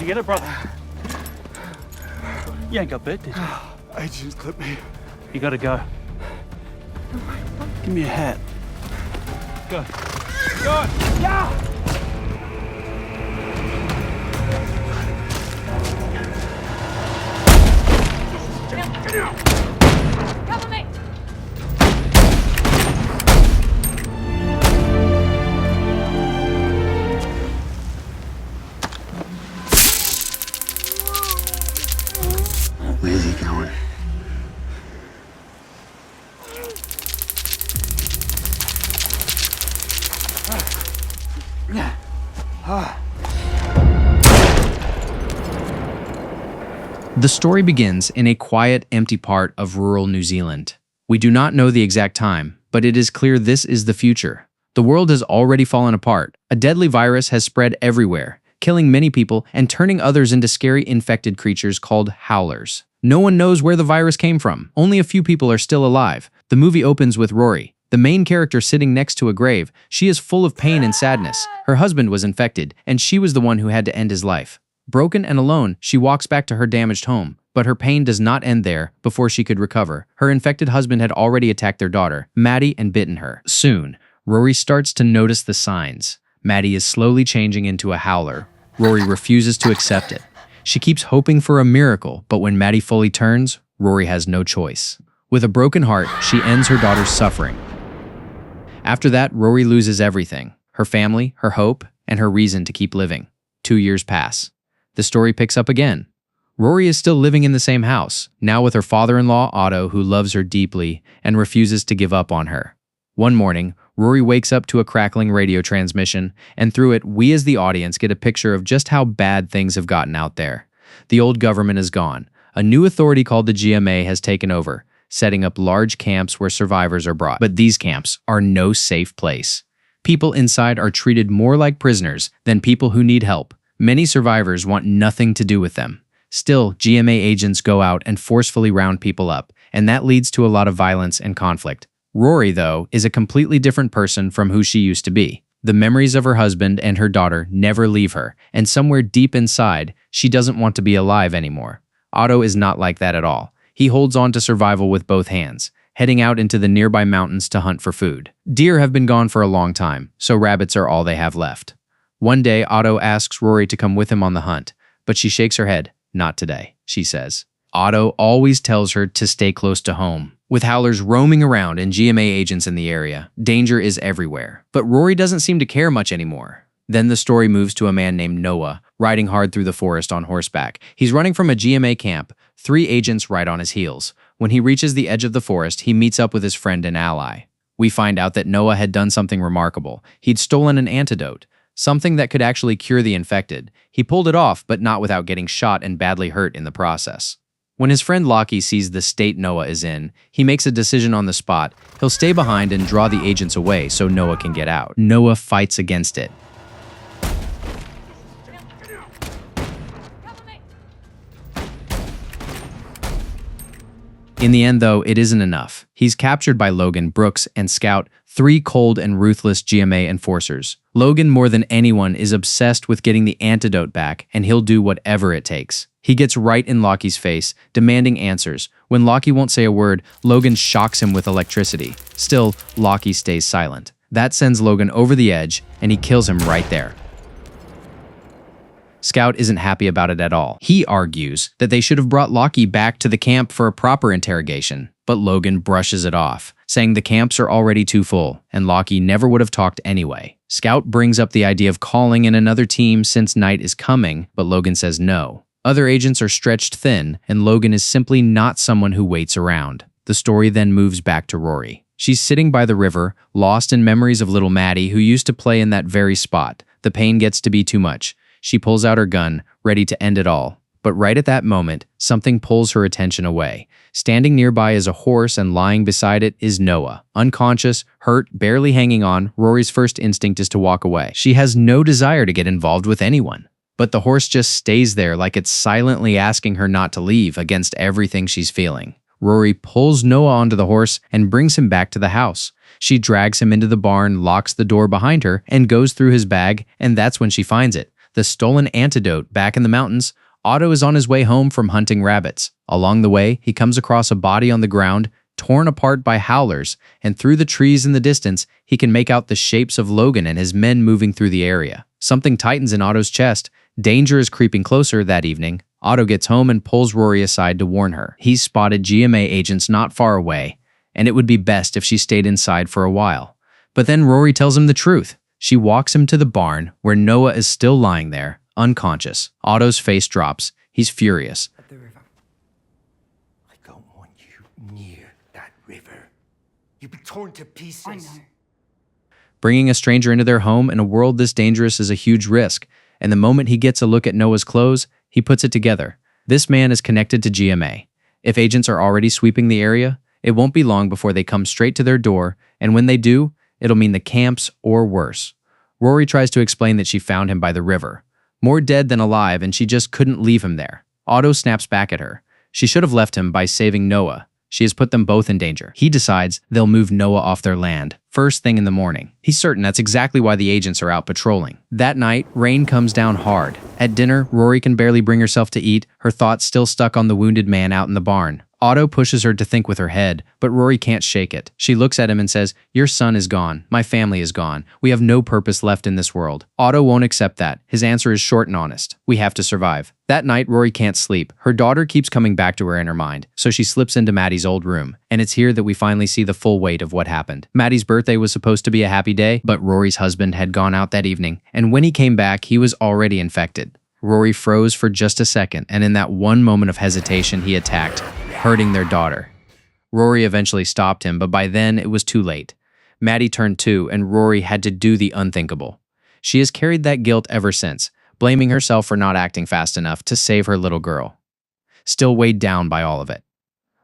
get it, brother? You ain't got bit, did you? Agents clipped me. You gotta go. Give me a hat. Go. Go! Yeah! Cover me! Where's he going? The story begins in a quiet, empty part of rural New Zealand. We do not know the exact time, but it is clear this is the future. The world has already fallen apart. A deadly virus has spread everywhere, killing many people and turning others into scary infected creatures called howlers. No one knows where the virus came from. Only a few people are still alive. The movie opens with Rory, the main character, sitting next to a grave. She is full of pain and sadness. Her husband was infected, and she was the one who had to end his life. Broken and alone, she walks back to her damaged home, but her pain does not end there. Before she could recover, her infected husband had already attacked their daughter, Maddie, and bitten her. Soon, Rory starts to notice the signs. Maddie is slowly changing into a howler. Rory refuses to accept it. She keeps hoping for a miracle, but when Maddie fully turns, Rory has no choice. With a broken heart, she ends her daughter's suffering. After that, Rory loses everything: her family, her hope, and her reason to keep living. 2 years pass. The story picks up again. Rory is still living in the same house, now with her father-in-law, Otto, who loves her deeply and refuses to give up on her. One morning, Rory wakes up to a crackling radio transmission, and through it, we as the audience get a picture of just how bad things have gotten out there. The old government is gone. A new authority called the GMA has taken over, setting up large camps where survivors are brought. But these camps are no safe place. People inside are treated more like prisoners than people who need help. Many survivors want nothing to do with them. Still, GMA agents go out and forcefully round people up, and that leads to a lot of violence and conflict. Rory, though, is a completely different person from who she used to be. The memories of her husband and her daughter never leave her, and somewhere deep inside, she doesn't want to be alive anymore. Otto is not like that at all. He holds on to survival with both hands, heading out into the nearby mountains to hunt for food. Deer have been gone for a long time, so rabbits are all they have left. One day, Otto asks Rory to come with him on the hunt, but she shakes her head. Not today, she says. Otto always tells her to stay close to home. With howlers roaming around and GMA agents in the area, danger is everywhere. But Rory doesn't seem to care much anymore. Then the story moves to a man named Noah, riding hard through the forest on horseback. He's running from a GMA camp, 3 agents right on his heels. When he reaches the edge of the forest, he meets up with his friend and ally. We find out that Noah had done something remarkable. He'd stolen an antidote, something that could actually cure the infected. He pulled it off, but not without getting shot and badly hurt in the process. When his friend Lockie sees the state Noah is in, he makes a decision on the spot. He'll stay behind and draw the agents away so Noah can get out. Noah fights against it. In the end, though, it isn't enough. He's captured by Logan, Brooks, and Scout, 3 cold and ruthless GMA enforcers. Logan, more than anyone, is obsessed with getting the antidote back, and he'll do whatever it takes. He gets right in Lockie's face, demanding answers. When Lockie won't say a word, Logan shocks him with electricity. Still, Lockie stays silent. That sends Logan over the edge, and he kills him right there. Scout isn't happy about it at all. He argues that they should have brought Lockie back to the camp for a proper interrogation, but Logan brushes it off, saying the camps are already too full, and Lockie never would have talked anyway. Scout brings up the idea of calling in another team since night is coming, but Logan says no. Other agents are stretched thin, and Logan is simply not someone who waits around. The story then moves back to Rory. She's sitting by the river, lost in memories of little Maddie, who used to play in that very spot. The pain gets to be too much. She pulls out her gun, ready to end it all. But right at that moment, something pulls her attention away. Standing nearby is a horse, and lying beside it is Noah. Unconscious, hurt, barely hanging on, Rory's first instinct is to walk away. She has no desire to get involved with anyone. But the horse just stays there, like it's silently asking her not to leave against everything she's feeling. Rory pulls Noah onto the horse and brings him back to the house. She drags him into the barn, locks the door behind her, and goes through his bag, and that's when she finds it. the stolen antidote back in the mountains, Otto is on his way home from hunting rabbits. Along the way, he comes across a body on the ground, torn apart by howlers, and through the trees in the distance, he can make out the shapes of Logan and his men moving through the area. Something tightens in Otto's chest. Danger is creeping closer that evening. Otto gets home and pulls Rory aside to warn her. He's spotted GMA agents not far away, and it would be best if she stayed inside for a while. But then Rory tells him the truth. She walks him to the barn, where Noah is still lying there, unconscious. Otto's face drops. He's furious. At the river. I don't want you near that river. You'll be torn to pieces. I know. Bringing a stranger into their home in a world this dangerous is a huge risk, and the moment he gets a look at Noah's clothes, he puts it together. This man is connected to GMA. If agents are already sweeping the area, it won't be long before they come straight to their door, and when they do, it'll mean the camps or worse. Rory tries to explain that she found him by the river, more dead than alive, and she just couldn't leave him there. Otto snaps back at her. She should have left him by saving Noah. She has put them both in danger. He decides they'll move Noah off their land, first thing in the morning. He's certain that's exactly why the agents are out patrolling. That night, rain comes down hard. At dinner, Rory can barely bring herself to eat, her thoughts still stuck on the wounded man out in the barn. Otto pushes her to think with her head, but Rory can't shake it. She looks at him and says, "Your son is gone. My family is gone. We have no purpose left in this world." Otto won't accept that. His answer is short and honest. "We have to survive." That night, Rory can't sleep. Her daughter keeps coming back to her in her mind, so she slips into Maddie's old room. And it's here that we finally see the full weight of what happened. Maddie's birthday was supposed to be a happy day, but Rory's husband had gone out that evening, and when he came back, he was already infected. Rory froze for just a second, and in that one moment of hesitation, he attacked, hurting their daughter. Rory eventually stopped him, but by then it was too late. Maddie turned 2, and Rory had to do the unthinkable. She has carried that guilt ever since, blaming herself for not acting fast enough to save her little girl. Still weighed down by all of it.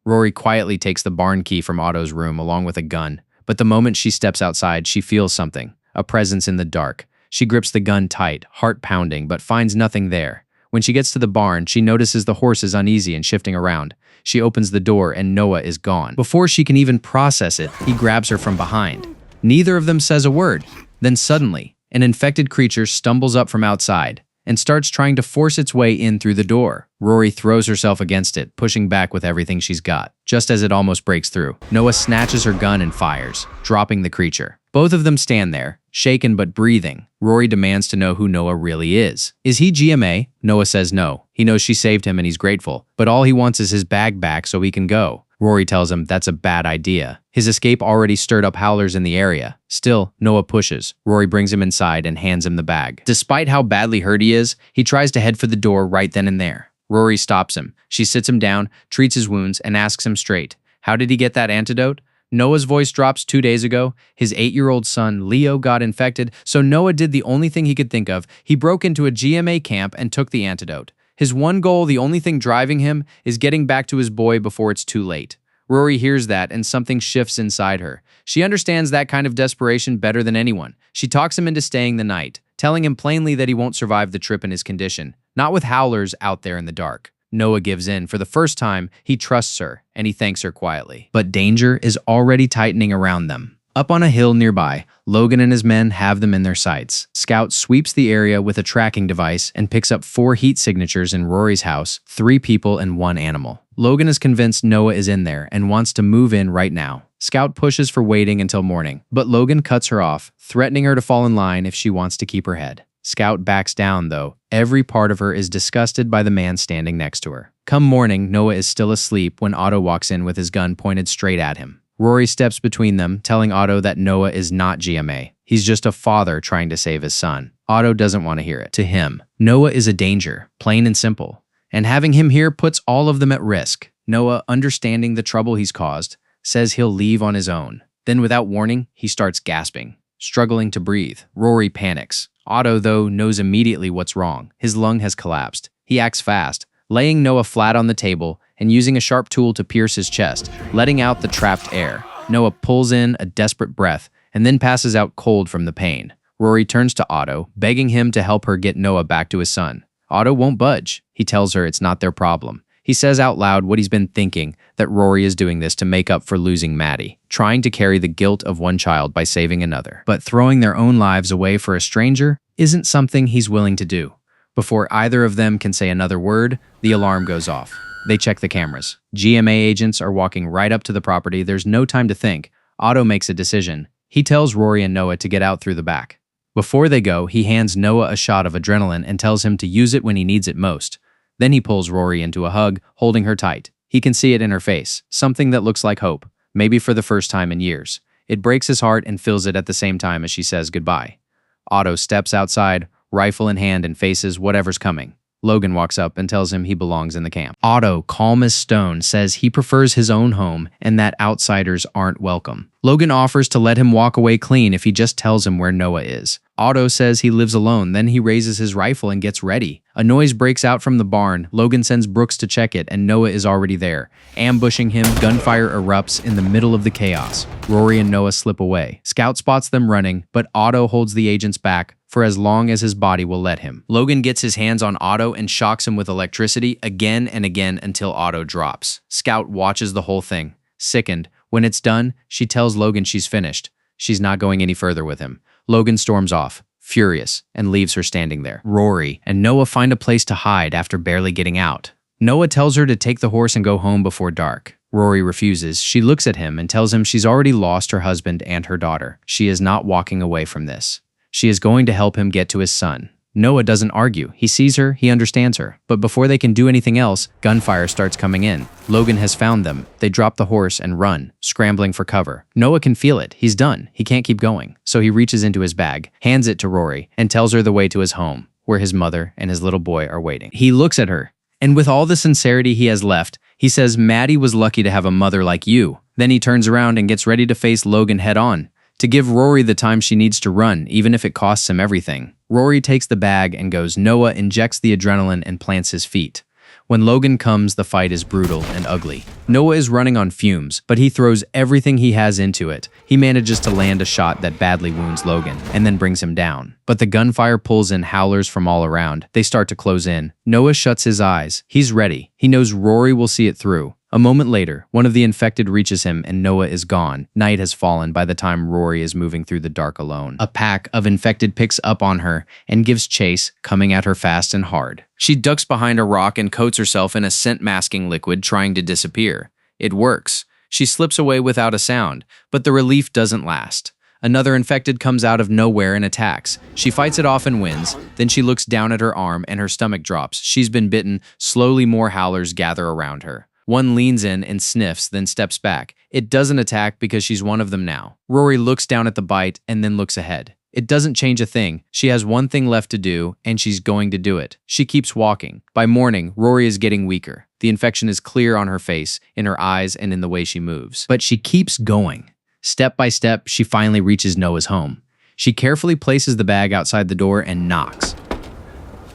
Rory quietly takes the barn key from Otto's room along with a gun, but the moment she steps outside, she feels something, a presence in the dark. She grips the gun tight, heart pounding, but finds nothing there. When she gets to the barn, she notices the horse is uneasy and shifting around. She opens the door and Noah is gone. Before she can even process it, he grabs her from behind. Neither of them says a word. Then suddenly, an infected creature stumbles up from outside and starts trying to force its way in through the door. Rory throws herself against it, pushing back with everything she's got. Just as it almost breaks through, Noah snatches her gun and fires, dropping the creature. Both of them stand there, shaken but breathing. Rory demands to know who Noah really is. Is he GMA? Noah says no. He knows she saved him and he's grateful, but all he wants is his bag back so he can go. Rory tells him that's a bad idea. His escape already stirred up howlers in the area. Still, Noah pushes. Rory brings him inside and hands him the bag. Despite how badly hurt he is, he tries to head for the door right then and there. Rory stops him. She sits him down, treats his wounds, and asks him straight, "How did he get that antidote?" Noah's voice drops 2 days ago. His 8-year-old son, Leo, got infected, so Noah did the only thing he could think of. He broke into a GMA camp and took the antidote. His one goal, the only thing driving him, is getting back to his boy before it's too late. Rory hears that, and something shifts inside her. She understands that kind of desperation better than anyone. She talks him into staying the night, telling him plainly that he won't survive the trip in his condition, not with howlers out there in the dark. Noah gives in. For the first time, he trusts her, and he thanks her quietly. But danger is already tightening around them. Up on a hill nearby, Logan and his men have them in their sights. Scout sweeps the area with a tracking device and picks up 4 heat signatures in Rory's house, 3 people and 1 animal. Logan is convinced Noah is in there and wants to move in right now. Scout pushes for waiting until morning, but Logan cuts her off, threatening her to fall in line if she wants to keep her head. Scout backs down, though. Every part of her is disgusted by the man standing next to her. Come morning, Noah is still asleep when Otto walks in with his gun pointed straight at him. Rory steps between them, telling Otto that Noah is not GMA. He's just a father trying to save his son. Otto doesn't want to hear it. To him, Noah is a danger, plain and simple. And having him here puts all of them at risk. Noah, understanding the trouble he's caused, says he'll leave on his own. Then without warning, he starts gasping, struggling to breathe. Rory panics. Otto, though, knows immediately what's wrong. His lung has collapsed. He acts fast, laying Noah flat on the table and using a sharp tool to pierce his chest, letting out the trapped air. Noah pulls in a desperate breath and then passes out cold from the pain. Rory turns to Otto, begging him to help her get Noah back to his son. Otto won't budge. He tells her it's not their problem. He says out loud what he's been thinking, that Rory is doing this to make up for losing Maddie, trying to carry the guilt of one child by saving another. But throwing their own lives away for a stranger isn't something he's willing to do. Before either of them can say another word, the alarm goes off. They check the cameras. GMA agents are walking right up to the property. There's no time to think. Otto makes a decision. He tells Rory and Noah to get out through the back. Before they go, he hands Noah a shot of adrenaline and tells him to use it when he needs it most. Then he pulls Rory into a hug, holding her tight. He can see it in her face, something that looks like hope, maybe for the first time in years. It breaks his heart and fills it at the same time as she says goodbye. Otto steps outside, rifle in hand, and faces whatever's coming. Logan walks up and tells him he belongs in the camp. Otto, calm as stone, says he prefers his own home and that outsiders aren't welcome. Logan offers to let him walk away clean if he just tells him where Noah is. Otto says he lives alone, then he raises his rifle and gets ready. A noise breaks out from the barn. Logan sends Brooks to check it, and Noah is already there. Ambushing him, gunfire erupts in the middle of the chaos. Rory and Noah slip away. Scout spots them running, but Otto holds the agents back for as long as his body will let him. Logan gets his hands on Otto and shocks him with electricity again and again until Otto drops. Scout watches the whole thing, sickened. When it's done, she tells Logan she's finished. She's not going any further with him. Logan storms off, furious, and leaves her standing there. Rory and Noah find a place to hide after barely getting out. Noah tells her to take the horse and go home before dark. Rory refuses. She looks at him and tells him she's already lost her husband and her daughter. She is not walking away from this. She is going to help him get to his son. Noah doesn't argue. He sees her, he understands her. But before they can do anything else, gunfire starts coming in. Logan has found them. They drop the horse and run, scrambling for cover. Noah can feel it. He's done. He can't keep going. So he reaches into his bag, hands it to Rory, and tells her the way to his home, where his mother and his little boy are waiting. He looks at her, and with all the sincerity he has left, he says, "Maddie was lucky to have a mother like you." Then he turns around and gets ready to face Logan head on, to give Rory the time she needs to run, even if it costs him everything. Rory takes the bag and goes. Noah injects the adrenaline and plants his feet. When Logan comes, the fight is brutal and ugly. Noah is running on fumes, but he throws everything he has into it. He manages to land a shot that badly wounds Logan, and then brings him down. But the gunfire pulls in howlers from all around. They start to close in. Noah shuts his eyes. He's ready. He knows Rory will see it through. A moment later, one of the infected reaches him and Noah is gone. Night has fallen by the time Rory is moving through the dark alone. A pack of infected picks up on her and gives chase, coming at her fast and hard. She ducks behind a rock and coats herself in a scent-masking liquid, trying to disappear. It works. She slips away without a sound, but the relief doesn't last. Another infected comes out of nowhere and attacks. She fights it off and wins. Then she looks down at her arm and her stomach drops. She's been bitten. Slowly more howlers gather around her. One leans in and sniffs, then steps back. It doesn't attack because she's one of them now. Rory looks down at the bite and then looks ahead. It doesn't change a thing. She has one thing left to do, and she's going to do it. She keeps walking. By morning, Rory is getting weaker. The infection is clear on her face, in her eyes, and in the way she moves. But she keeps going. Step by step, she finally reaches Noah's home. She carefully places the bag outside the door and knocks.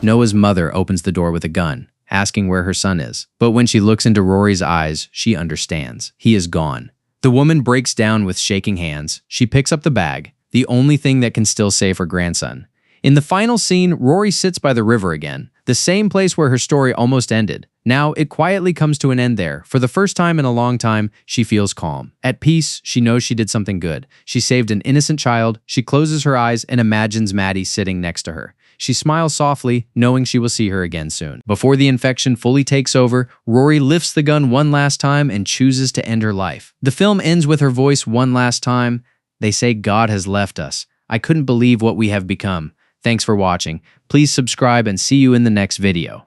Noah's mother opens the door with a gun, asking where her son is. But when she looks into Rory's eyes, she understands. He is gone. The woman breaks down with shaking hands. She picks up the bag, the only thing that can still save her grandson. In the final scene, Rory sits by the river again, the same place where her story almost ended. Now, it quietly comes to an end there. For the first time in a long time, she feels calm. At peace, she knows she did something good. She saved an innocent child. She closes her eyes and imagines Maddie sitting next to her. She smiles softly, knowing she will see her again soon. Before the infection fully takes over, Rory lifts the gun one last time and chooses to end her life. The film ends with her voice one last time. They say God has left us. I couldn't believe what we have become. Thanks for watching. Please subscribe and see you in the next video.